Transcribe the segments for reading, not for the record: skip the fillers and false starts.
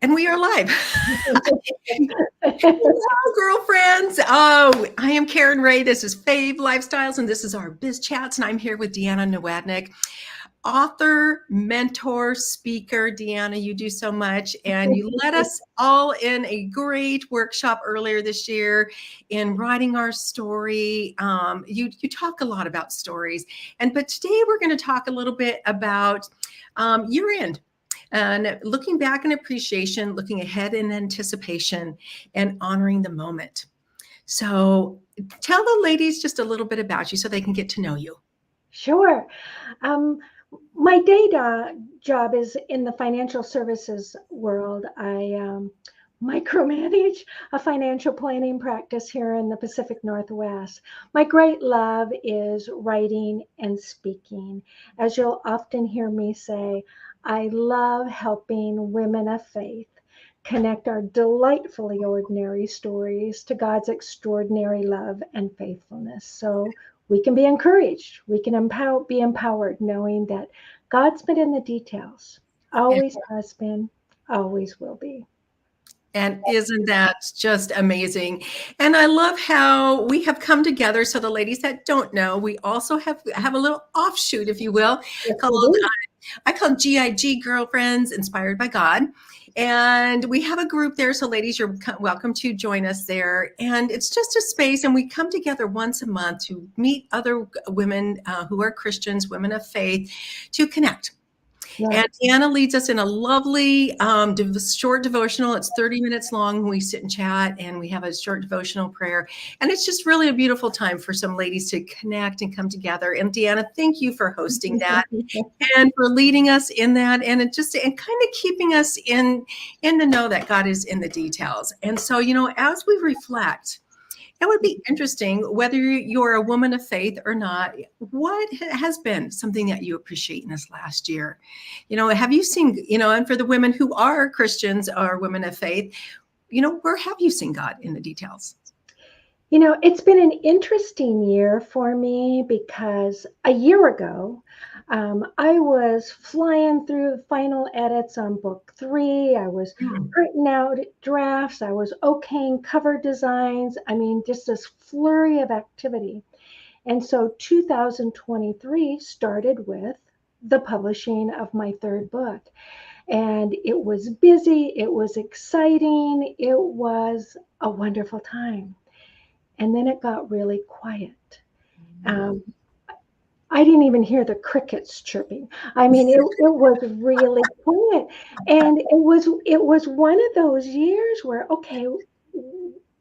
And we are live. Hello, girlfriends. Oh, I am Karen Ray. This is Fave Lifestyles, and this is our Biz Chats. And I'm here with Deanna Nowadnick, author, mentor, speaker. Deanna, you do so much. And you led us all in a great workshop earlier this year in writing our story. You talk a lot about stories. But today we're going to talk a little bit about year end. And looking back in appreciation, looking ahead in anticipation, and honoring the moment. So tell the ladies just a little bit about you so they can get to know you. Sure. My day job is in the financial services world. I micromanage a financial planning practice here in the Pacific Northwest. My great love is writing and speaking. As you'll often hear me say, I love helping women of faith connect our delightfully ordinary stories to God's extraordinary love and faithfulness. So we can be encouraged. We can be empowered knowing that God's been in the details, always has been, always will be. And isn't that just amazing? And I love how we have come together. So the ladies that don't know, we also have a little offshoot, if you will, Yes, called I call GIG Girlfriends Inspired by God. And we have a group there. So ladies, you're welcome to join us there. And it's just a space. And we come together once a month to meet other women who are Christians, women of faith, to connect. Yeah. And Deanna leads us in a lovely short devotional. It's 30 minutes long. We sit and chat and we have a short devotional prayer. And it's just really a beautiful time for some ladies to connect and come together. And Deanna, thank you for hosting that and for leading us in that and kind of keeping us in the know that God is in the details. And so, as we reflect, it would be interesting whether you're a woman of faith or not. What has been something that you appreciate in this last year? Have you seen, and for the women who are Christians or women of faith, where have you seen God in the details? It's been an interesting year for me because a year ago, I was flying through final edits on book 3. I was printing out drafts. I was okaying cover designs. I mean, just this flurry of activity. And so 2023 started with the publishing of my 3rd book. And it was busy. It was exciting. It was a wonderful time. And then it got really quiet. I didn't even hear the crickets chirping. I mean, it was really quiet. And it was one of those years where, okay,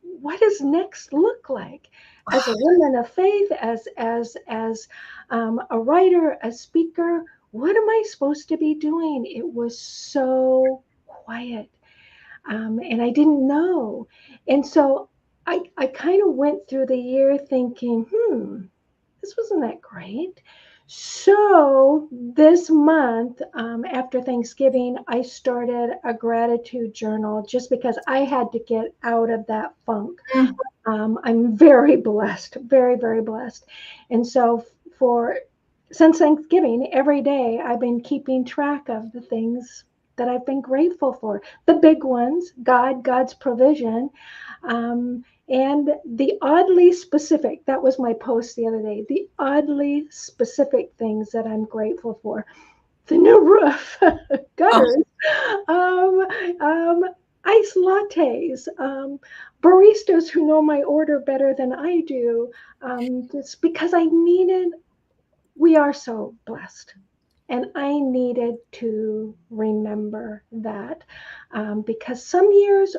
what does next look like? As a woman of faith, as a writer, a speaker, what am I supposed to be doing? It was so quiet. And I didn't know. And so I kind of went through the year thinking, this wasn't that great. So this month, after Thanksgiving, I started a gratitude journal just because I had to get out of that funk. I'm very blessed, very, very blessed. And so since Thanksgiving, every day I've been keeping track of the things that I've been grateful for. The big ones, God's provision, and the oddly specific, that was my post the other day, the oddly specific things that I'm grateful for. The new roof, gutters, iced lattes, baristas who know my order better than I do, just because we are so blessed. And I needed to remember that because some years,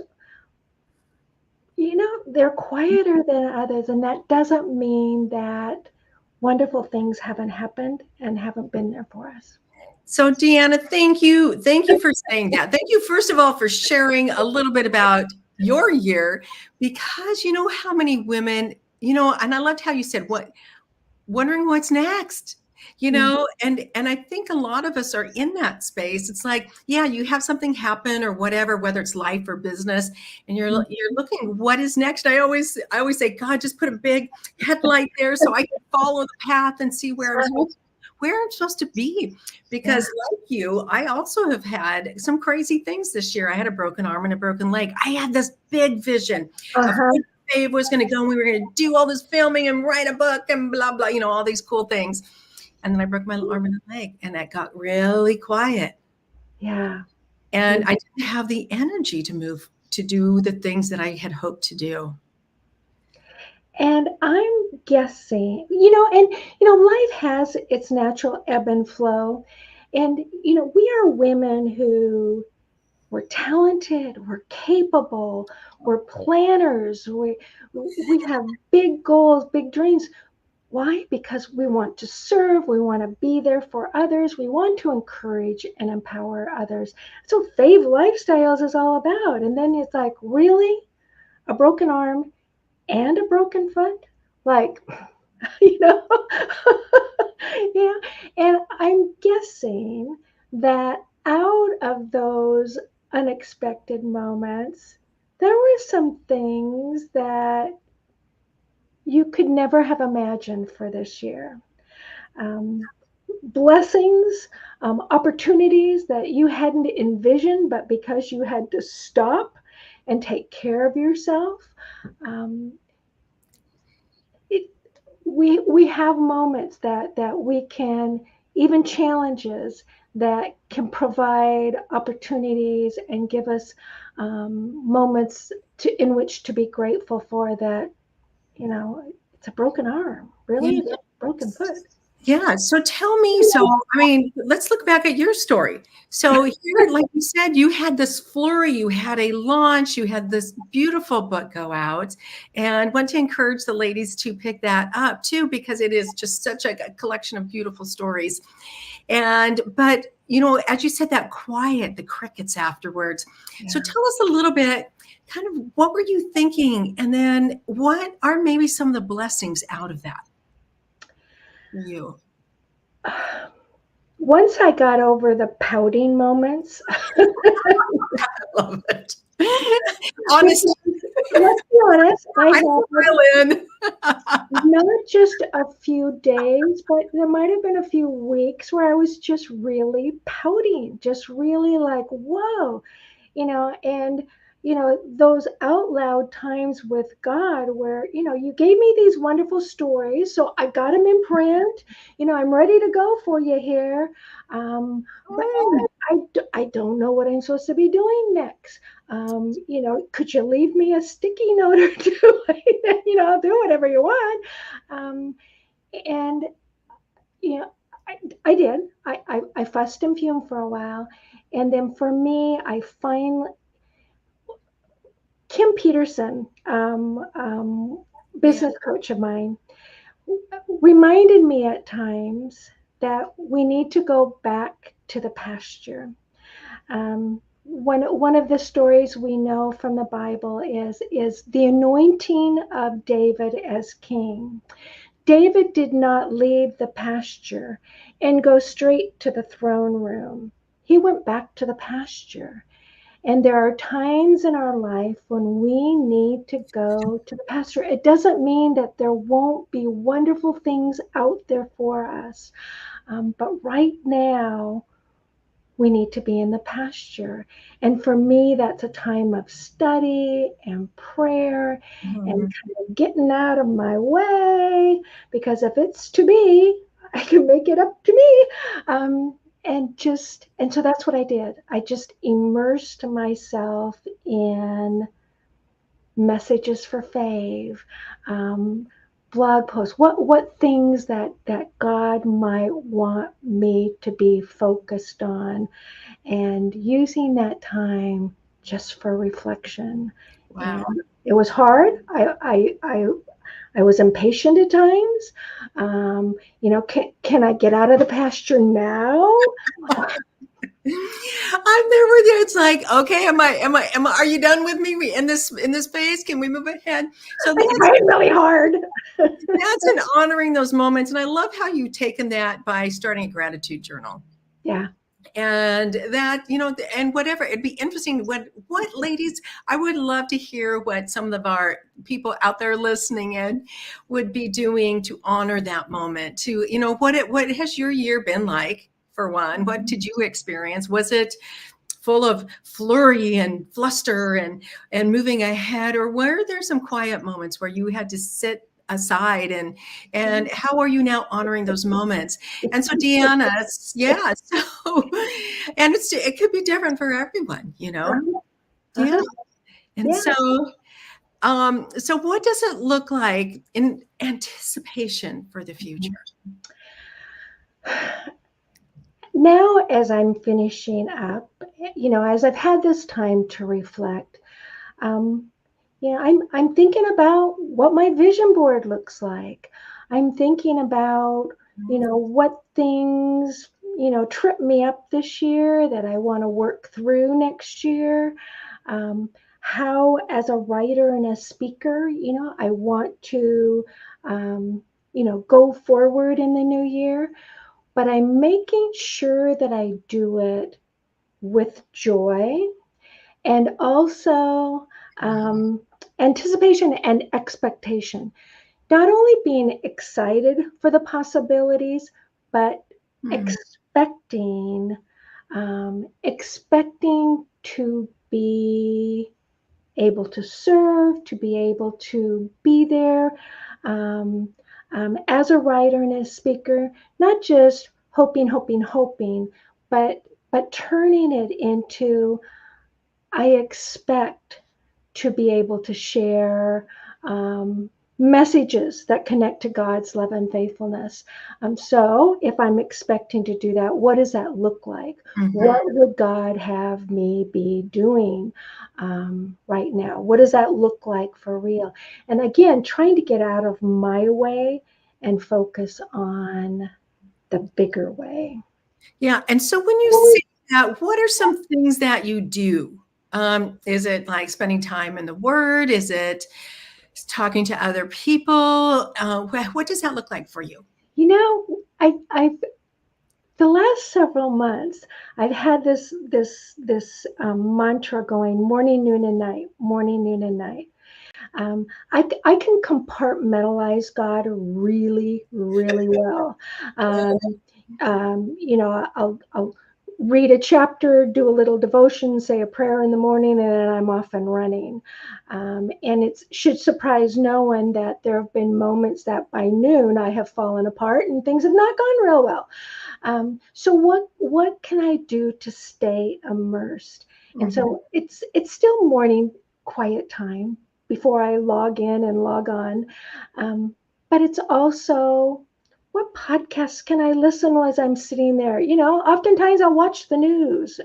they're quieter than others. And that doesn't mean that wonderful things haven't happened and haven't been there for us. So Deanna, thank you. Thank you for saying that. Thank you, first of all, for sharing a little bit about your year, because you know how many women, and I loved how you said, wondering what's next. And I think a lot of us are in that space. It's like, yeah, you have something happen or whatever, whether it's life or business, and you're looking, what is next? I always say, God, just put a big headlight there so I can follow the path and see where where I'm supposed to be. Because like you, I also have had some crazy things this year. I had a broken arm and a broken leg. I had this big vision of where Dave was going to go, and we were going to do all this filming and write a book and blah, blah, all these cool things. And then I broke my arm and leg, and that got really quiet. Yeah. And I didn't have the energy to move to do the things that I had hoped to do. And I'm guessing, life has its natural ebb and flow. And, we are women who we're talented, we're capable, we're planners, we have big goals, big dreams. Why? Because we want to serve, we want to be there for others, we want to encourage and empower others. So Fave Lifestyles is all about. And then it's like, really? A broken arm and a broken foot? Like, yeah. And I'm guessing that out of those unexpected moments, there were some things that you could never have imagined for this year. Blessings, opportunities that you hadn't envisioned, but because you had to stop and take care of yourself. We have moments that we can, even challenges that can provide opportunities and give us moments in which to be grateful for. That it's a broken arm, really. It's a broken foot. Yeah. So tell me, let's look back at your story. So here, like you said, you had this flurry, you had a launch, you had this beautiful book go out, and want to encourage the ladies to pick that up too, because it is just such a collection of beautiful stories. But as you said, that quiet, the crickets afterwards. Yeah. So tell us a little bit, kind of what were you thinking? And then what are maybe some of the blessings out of that? You. Once I got over the pouting moments, I love it. Honestly, let's be honest, I had not just a few days, but there might have been a few weeks where I was just really pouting, just really like, whoa, and those out loud times with God where, you gave me these wonderful stories. So I got them in print, I'm ready to go for you here. But I don't know what I'm supposed to be doing next. Could you leave me a sticky note or two? I'll do whatever you want. And, I did. I fussed and fumed for a while. And then for me, I finally, Kim Peterson, business coach of mine, reminded me at times that we need to go back to the pasture. One of the stories we know from the Bible is the anointing of David as king. David did not leave the pasture and go straight to the throne room. He went back to the pasture. And there are times in our life when we need to go to the pasture. It doesn't mean that there won't be wonderful things out there for us. But right now, we need to be in the pasture. And for me, that's a time of study and prayer and kind of getting out of my way. Because if it's to be, I can make it up to me. And so that's what I did. I just immersed myself in messages for Fave, blog posts, what things that God might want me to be focused on, and using that time just for reflection. Wow. And it was hard. I was impatient at times. Can I get out of the pasture now? I'm there with you. It's like, okay, are you done with me? We in this phase? Can we move ahead? So that's really hard. That's an honoring those moments. And I love how you've taken that by starting a gratitude journal. Yeah. and that, and whatever, it'd be interesting what ladies, I would love to hear what some of our people out there listening in would be doing to honor that moment, to, what has your year been like? For one, what did you experience? Was it full of flurry and fluster and moving ahead, or were there some quiet moments where you had to sit aside, and how are you now honoring those moments? And so Deanna, yeah, so, and it could be different for everyone, yeah. And Yeah. so what does it look like in anticipation for the future? Now, as I'm finishing up, as I've had this time to reflect, um, I'm thinking about what my vision board looks like. I'm thinking about, what things, trip me up this year that I want to work through next year. How, as a writer and a speaker, I want to, go forward in the new year, but I'm making sure that I do it with joy and also anticipation and expectation. Not only being excited for the possibilities, but Hmm. expecting to be able to serve, to be able to be there um, as a writer and a speaker, not just hoping, but turning it into I expect to be able to share messages that connect to God's love and faithfulness. So, if I'm expecting to do that, what does that look like? Mhm. What would God have me be doing right now? What does that look like for real? And again, trying to get out of my way and focus on the bigger way. Yeah. And so when you say that, what are some things that you do? Is it like spending time in the Word? Is it talking to other people? What does that look like for you? I've the last several months, I've had this mantra going morning, noon, and night. I can compartmentalize God really, really well. Um, I'll read a chapter, do a little devotion, say a prayer in the morning, and then I'm off and running. And it should surprise no one that there have been moments that by noon I have fallen apart and things have not gone real well. So what can I do to stay immersed? And Mhm. so it's still morning quiet time before I log in and log on. But it's also what podcasts can I listen as I'm sitting there? Oftentimes I'll watch the news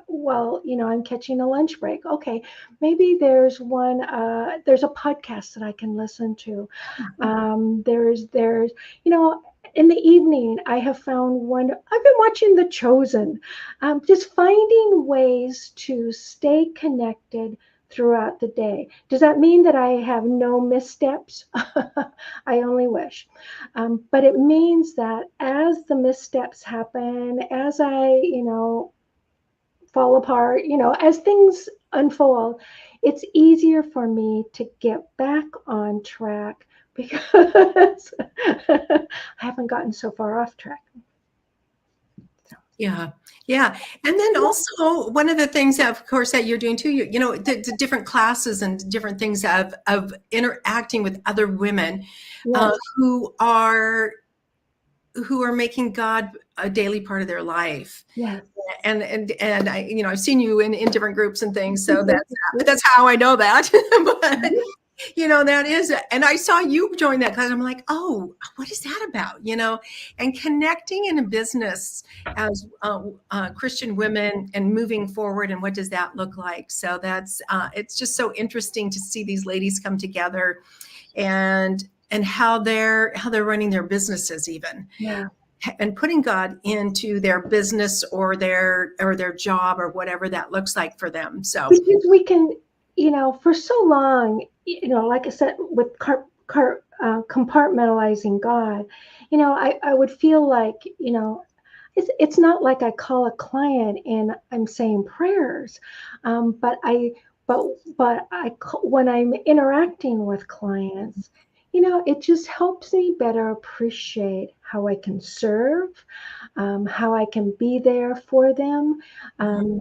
while I'm catching a lunch break. Okay, maybe there's a podcast that I can listen to. There's in the evening, I have found I've been watching The Chosen, just finding ways to stay connected throughout the day. Does that mean that I have no missteps? I only wish. But it means that as the missteps happen, as I, fall apart, as things unfold, it's easier for me to get back on track because I haven't gotten so far off track. Yeah. Yeah. And then also one of the things that, of course, that you're doing too, the different classes and different things of interacting with other women Yes, who are making God a daily part of their life. yes. And I, I've seen you in different groups and things, so that's how I know that. But that is, and I saw you join that class. I'm like, oh, what is that about? And connecting in a business as Christian women and moving forward, and what does that look like? So that's it's just so interesting to see these ladies come together and how they're running their businesses even, Yeah. and putting God into their business or their job or whatever that looks like for them. So Because we can, for so long, like I said, with compartmentalizing God, I would feel like, it's not like I call a client and I'm saying prayers, but but when I'm interacting with clients, it just helps me better appreciate how I can serve, how I can be there for them. Mhm. Um,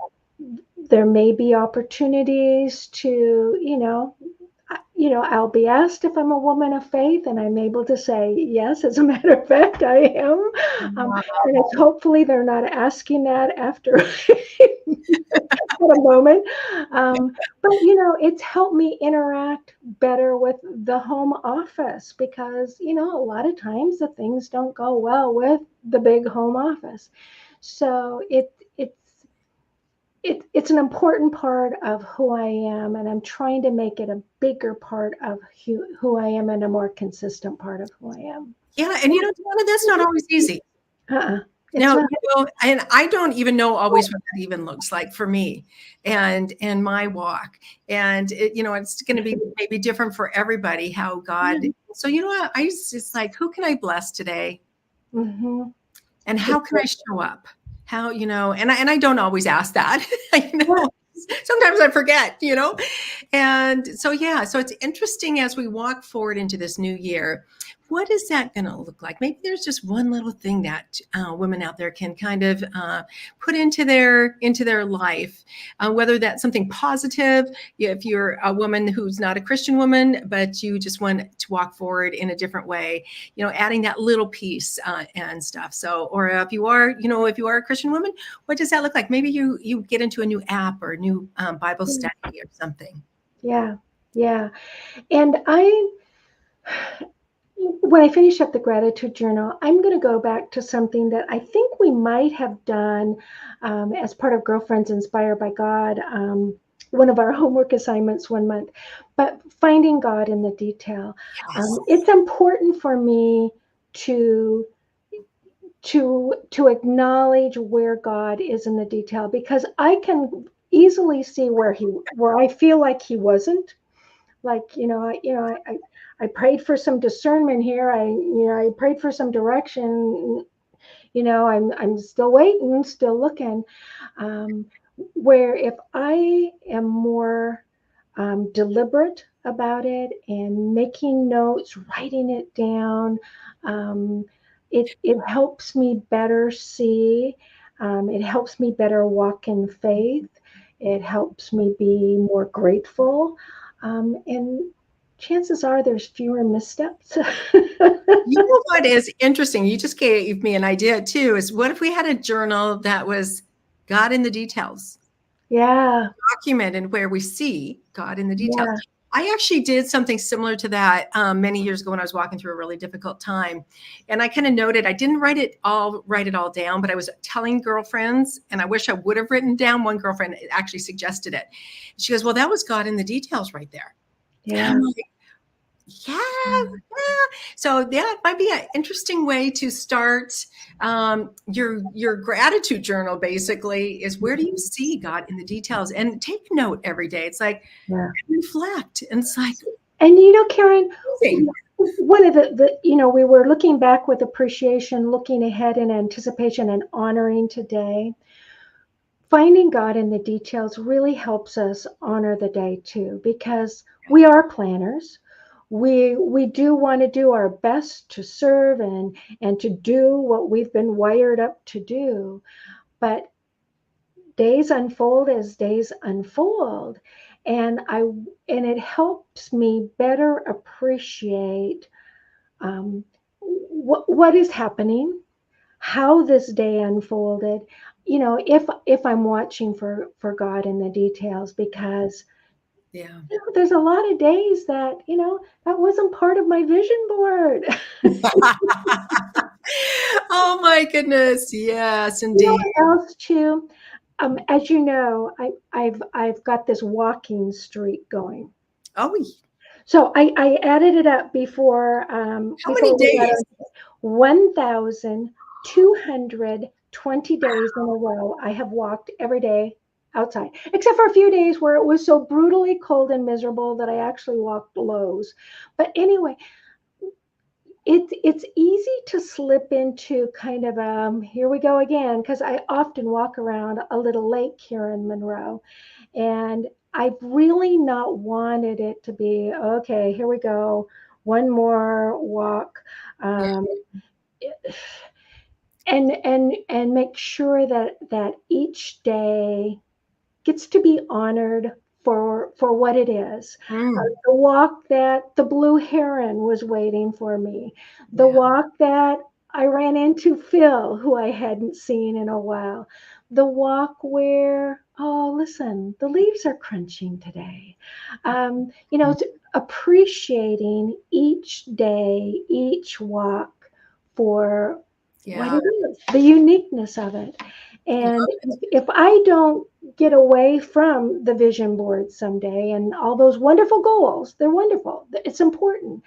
there may be opportunities to, I'll be asked if I'm a woman of faith, and I'm able to say yes. As a matter of fact, I am. And it's hopefully they're not asking that after at a moment. But it's helped me interact better with the home office because a lot of times the things don't go well with the big home office. So it's an important part of who I am, and I'm trying to make it a bigger part of who I am and a more consistent part of who I am. Yeah, and Deanna, that's not always easy. Uh-uh. It's No, not. and I don't even know always what that even looks like for me and my walk. And it's going to be maybe different for everybody how God. So you know what? It's like, who can I bless today? Mm-hmm. And how can I show up? How, and I don't always ask that. Sometimes I forget, And so, yeah, so it's interesting as we walk forward into this new year. What is that going to look like? Maybe there's just one little thing that women out there can kind of put into their life, whether that's something positive. If you're a woman who's not a Christian woman, but you just want to walk forward in a different way, adding that little piece and stuff. So, or if you are a Christian woman, what does that look like? Maybe you get into a new app or a new Bible study or something. Yeah, yeah. And when I finish up the gratitude journal, I'm going to go back to something that I think we might have done as part of Girlfriends Inspired by God, one of our homework assignments one month, but finding God in the detail. Yes. It's important for me to acknowledge where God is in the detail, because I can easily see where I feel like he wasn't. Like, I prayed for some discernment here. I prayed for some direction. I'm still waiting, still looking. Um, where if I am more deliberate about it and making notes, writing it down, um, it helps me better see. It helps me better walk in faith. It helps me be more grateful. And chances are there's fewer missteps. You know what is interesting? You just gave me an idea too. Is what if we had a journal that was God in the details? Yeah, Documented where we see God in the details. yeah. I actually did something similar to that many years ago when I was walking through a really difficult time, and I kind of noted I didn't write it all down, but I was telling girlfriends, and I wish I would have written down. One girlfriend actually suggested it. She goes, "Well, that was God in the details right there." And Yeah. I'm like, yeah, yeah. So that might be an interesting way to start your gratitude journal. Basically, is where do you see God in the details, and take note every day. It's like Yeah. reflect, and it's like And Karen, amazing. one of we were looking back with appreciation, looking ahead in anticipation, and honoring today. Finding God in the details really helps us honor the day too, because we are planners. We do want to do our best to serve and to do what we've been wired up to do. But days unfold as days unfold, and it helps me better appreciate what is happening, how this day unfolded, if I'm watching for God in the details, because Yeah. there's a lot of days that that wasn't part of my vision board. Oh my goodness. Yes, You know indeed. what else too? As you know, I've got this walking streak going. Oh, So I added it up how many before we got days? on 1,220 days in a row. I have walked every day outside, except for a few days where it was so brutally cold and miserable that I actually walked Lowe's. But anyway, it's easy to slip into kind of here we go again, because I often walk around a little lake here in Monroe, and I've really not wanted it to be okay. Here we go, one more walk, Yeah. um, and make sure that each day gets to be honored for what it is. Mm, The walk that the blue heron was waiting for me, the yeah. walk that I ran into Phil, who I hadn't seen in a while, the walk where, oh, listen, the leaves are crunching today. Appreciating each day, each walk for what Yeah. it is, the uniqueness of it. And if I don't get away from the vision board someday and all those wonderful goals, they're wonderful. It's important.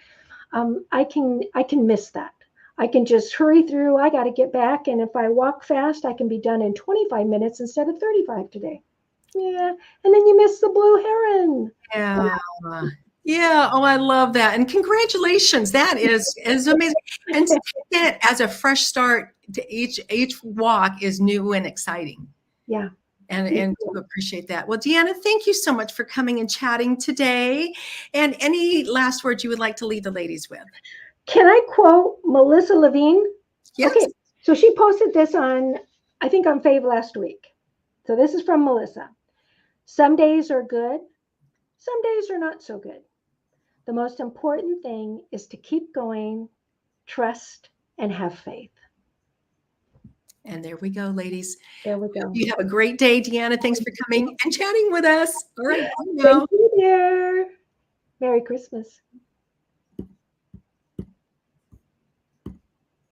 I can miss that. I can just hurry through. I got to get back. And if I walk fast, I can be done in 25 minutes instead of 35 today. Yeah. And then you miss the blue heron. Yeah. Yeah. Oh, I love that. And congratulations. That is amazing. And to take that as a fresh start to each walk is new and exciting. Yeah. And to appreciate that. Well, Deanna, thank you so much for coming and chatting today. And any last words you would like to leave the ladies with? Can I quote Melissa Levine? Yes. Okay. So she posted this I think on Fave last week. So this is from Melissa. Some days are good. Some days are not so good. The most important thing is to keep going, trust, and have faith. And there we go, ladies. There we go. You have a great day, Deanna. Thanks for coming and chatting with us. All right. Thank you, dear. Merry Christmas.